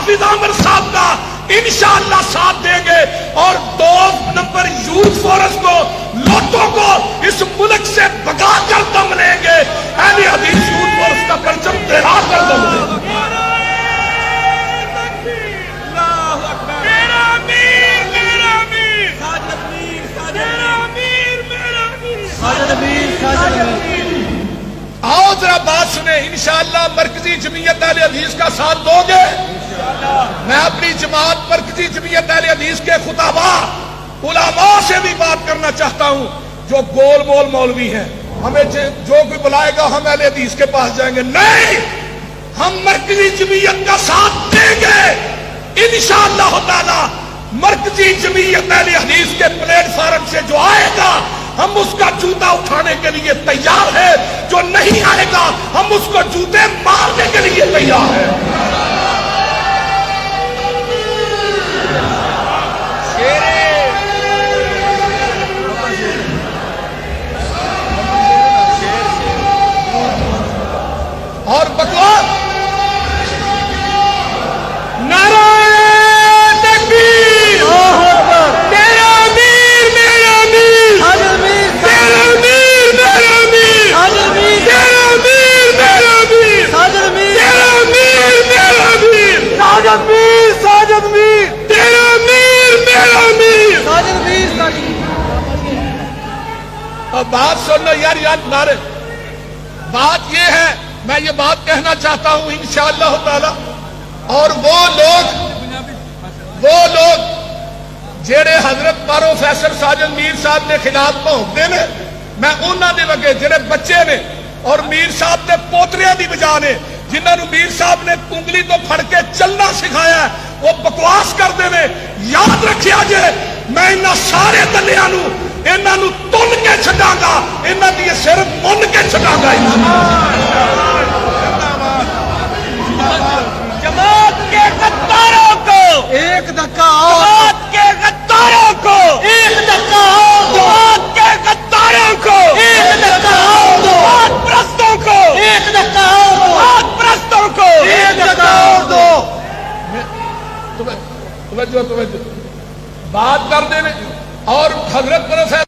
حافظ عامر صاحب کا انشاءاللہ ساتھ دیں گے اور 2 نمبر یوتھ فورس کو لوٹوں کو اس ملک سے بگا کر دم لیں گے. اہل حدیث یوتھ فورس کا پرچم لہرا کر دم لیں گے. آؤ ذرا بات سنیں. انشاءاللہ مرکزی جمعیت اہل حدیث کا ساتھ دو گے. میں اپنی جماعت مرکزی جمعیت اہل حدیث کے خطباء علماء سے بھی بات کرنا چاہتا ہوں جو گول مول مولوی ہیں. ہمیں جو کوئی بلائے گا ہم اہل حدیث کے پاس جائیں گے. نہیں, ہم مرکزی جمعیت کا ساتھ دیں گے انشاءاللہ تعالی. مرکزی جمعیت اہل حدیث کے پلیٹ فارم سے جو آئے گا ہم اس کا جوتا اٹھانے کے لیے تیار ہے. جو نہیں آئے گا ہم اس کو جوتے مارنے کے لیے تیار ہیں. اور بکواس نعرہ تکبیر, میرا امیر میرا امیر, میرا امیر میرا امیر, میرا امیر میرا امیر, میرا امیر میرا امیر, ساجد میر ساجد میر, تیرا امیر میرا امیر. اب بات سننا یار نعرے. بات یہ ہے, میں یہ بات کہنا چاہتا ہوں انشاءاللہ تعالی. اور وہ لوگ جڑے حضرت پروفیسر ساجد میر صاحب نے خلاف پہنچتے ہیں, میں انہوں نے لگے جڑے بچے نے اور میر صاحب نے پوتریاں دی بجا نے جنہوں نے میر صاحب نے کنگلی تو پھڑ کے چلنا سکھایا ہے, وہ بکواس کرتے ہیں. یاد رکھیا جے میں انہاں سارے دلیاں نو انہاں نو تن کے چھڈاں گا, انہاں دی سر من کے چھڈاں گا. جماعت کے غداروں کو ایک دھکا, جماعت کے غداروں کو ایک دھکا اور دو, جماعت کے غداروں کو ایک دھکا اور دو, جماعت پرستوں کو ایک دھکا اور دو, جماعت پرستوں کو ایک دھکا اور دو. توجہ بات کر دیں. اور حضرت پروفیسر